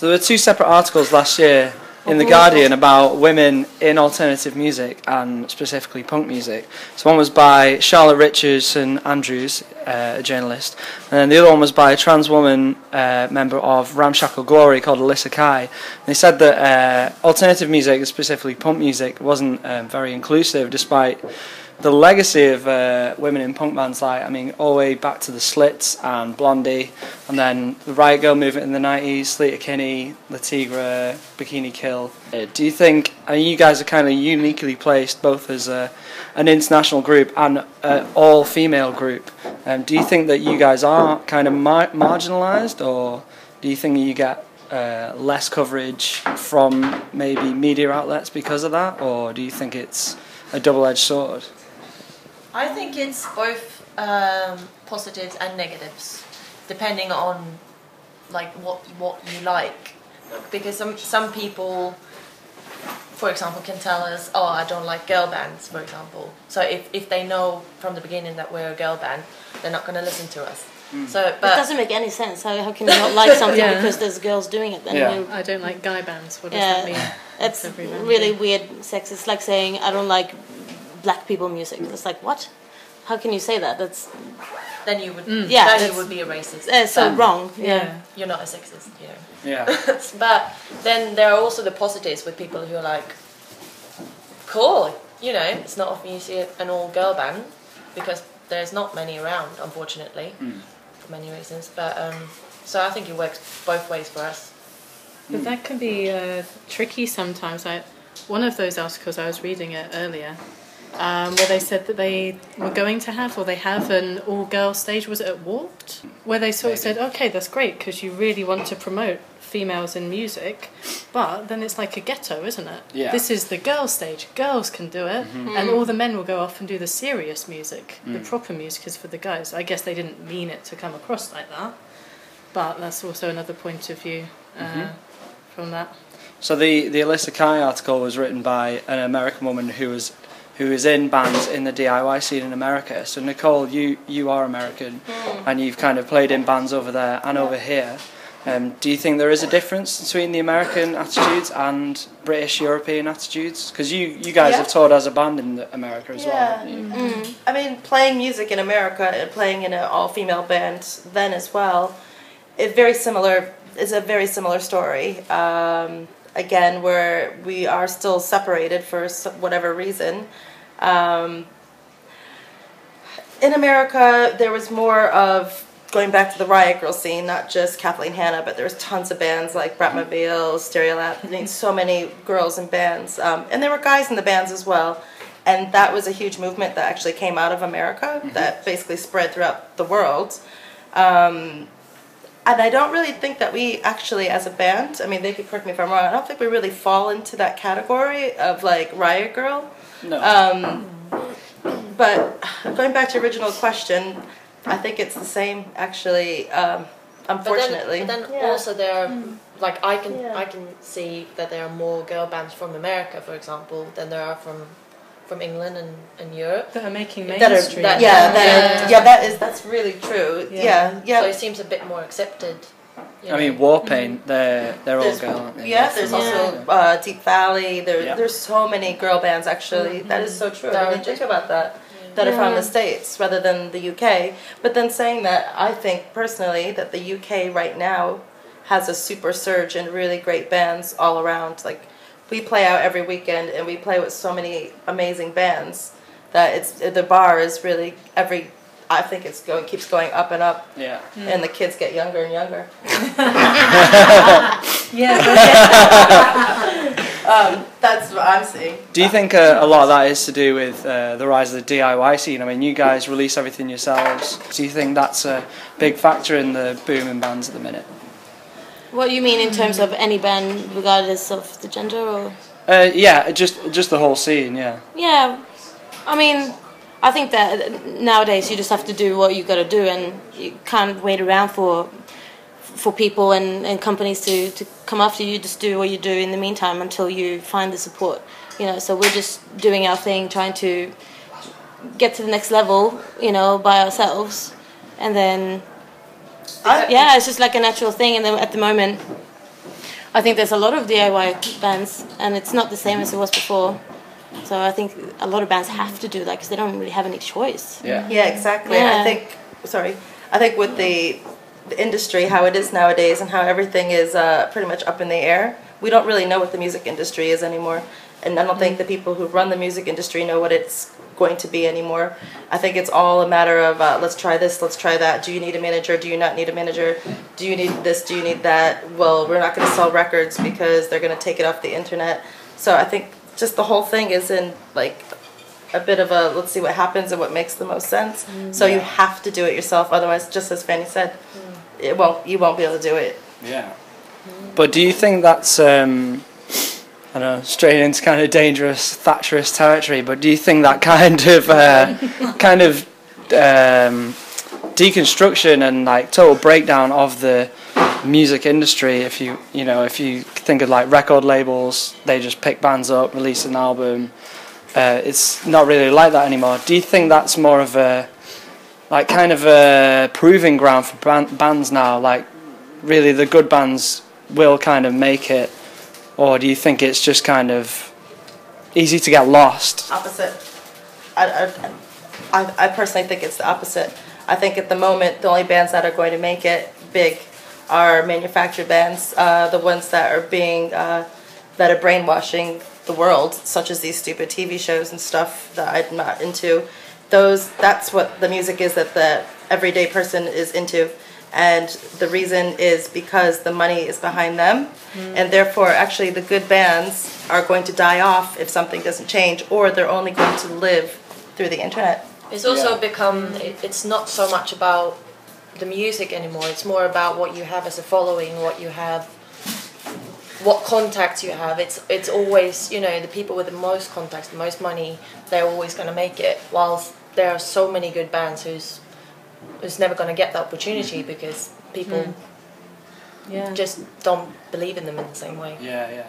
So there were two separate articles last year in The Guardian about women in alternative music and specifically punk music. So one was by Charlotte Richardson Andrews, a journalist, and then the other one was by a trans woman member of Ramshackle Glory called Alyssa Kai. They said that alternative music, specifically punk music, wasn't very inclusive, despite the legacy of women in punk bands, like, I mean, all the way back to the Slits and Blondie, and then the Riot Girl movement in the 90s, Sleater-Kinney, La Tigre, Bikini Kill. Do you think, I mean, you guys are kind of uniquely placed, both as an international group and an all-female group. Do you think that you guys are kind of marginalised, or do you think you get less coverage from maybe media outlets because of that, or do you think it's a double-edged sword? I think it's both positives and negatives, depending on like what you like. Because some people, for example, can tell us, oh, I don't like girl bands, for example. So if they know from the beginning that we're a girl band, they're not going to listen to us. So, but it doesn't make any sense. How can you not like something because there's girls doing it? Then I don't like guy bands. What does that mean? It's really weird sex. It's like saying I don't like black people music. It's like, what? How can you say that? That's then you would then you would be a racist. So wrong. You're not a sexist, you know. Yeah. But then there are also the positives with people who are like, cool, you know, it's not often you see an all-girl band because there's not many around, unfortunately, for many reasons. But so I think it works both ways for us. But that can be tricky sometimes. One of those articles, I was reading it earlier, where they said that they were going to have, or they have, an all-girl stage. Was it at Warped? Where they sort of said, okay, that's great, because you really want to promote females in music, but then it's like a ghetto, isn't it? Yeah. This is the girl stage. Girls can do it, and all the men will go off and do the serious music. The proper music is for the guys. I guess they didn't mean it to come across like that, but that's also another point of view from that. So the Alyssa Kai article was written by an American woman who is in bands in the DIY scene in America. So Nicole, you are American, and you've kind of played in bands over there and over here. Do you think there is a difference between the American attitudes and British European attitudes? Because you guys have toured as a band in America as well, haven't you? I mean, playing music in America and playing in an all-female band then as well, is a very similar story. Again, where we are still separated for whatever reason. In America, there was more of going back to the Riot Girl scene, not just Kathleen Hanna, but there was tons of bands like Bratmobile, Stereolab, I mean, so many girls in bands. And there were guys in the bands as well. And that was a huge movement that actually came out of America that basically spread throughout the world. And I don't really think that we actually, as a band, I mean, they could correct me if I'm wrong, I don't think we really fall into that category of, like, Riot Girl. No. But going back to your original question, I think it's the same, actually, unfortunately. But then also there are, like, I can see that there are more girl bands from America, for example, than there are from England and Europe that are making mainstream. That's really true. Yeah. So it seems a bit more accepted. I mean, Warpaint, they're all girl, aren't they? Yeah, there's also Deep Valley. There's so many girl bands, actually. That is so true. I didn't think about that. That are from the States rather than the UK. But then saying that, I think personally that the UK right now has a super surge in really great bands all around. Like, we play out every weekend and we play with so many amazing bands that the bar is really I think keeps going up and up. Yeah. And the kids get younger and younger. That's what I'm seeing. Do you think a lot of that is to do with the rise of the DIY scene? I mean, you guys release everything yourselves. Do you think that's a big factor in the boom in bands at the minute? What do you mean in terms of any band, regardless of the gender, or? Just the whole scene. Yeah. Yeah, I mean, I think that nowadays you just have to do what you got to do, and you can't wait around for people and companies to come after you. Just do what you do in the meantime until you find the support. You know, so we're just doing our thing, trying to get to the next level, you know, by ourselves, and then. It's just like a natural thing, and then at the moment, I think there's a lot of DIY bands, and it's not the same as it was before. So I think a lot of bands have to do that because they don't really have any choice. Yeah. Yeah, exactly. Yeah. I think with the industry, how it is nowadays, and how everything is pretty much up in the air, we don't really know what the music industry is anymore. And I don't think the people who run the music industry know what it's going to be anymore. I think it's all a matter of let's try this, let's try that. Do you need a manager? Do you not need a manager? Do you need this? Do you need that? Well, we're not going to sell records because they're going to take it off the internet. So I think just the whole thing is in like a bit of a let's see what happens and what makes the most sense. So you have to do it yourself, otherwise, just as Fanny said, you won't be able to do it. Yeah. But do you think that's I don't know, straight into kind of dangerous Thatcherist territory, but do you think that kind of deconstruction and like total breakdown of the music industry, if you think of like record labels, they just pick bands up, release an album, it's not really like that anymore. Do you think that's more of a like kind of a proving ground for bands now, like really the good bands will kind of make it? Or do you think it's just kind of easy to get lost? Opposite. I personally think it's the opposite. I think at the moment the only bands that are going to make it big are manufactured bands, the ones that are being that are brainwashing the world, such as these stupid TV shows and stuff that I'm not into. That's what the music is that the everyday person is into. And the reason is because the money is behind them, and therefore actually the good bands are going to die off if something doesn't change, or they're only going to live through the internet. It's also become, it's not so much about the music anymore, it's more about what you have as a following, what you have, what contacts you have. It's always, the people with the most contacts, the most money, they're always going to make it, whilst there are so many good bands who's never going to get the opportunity because people just don't believe in them in the same way. Yeah.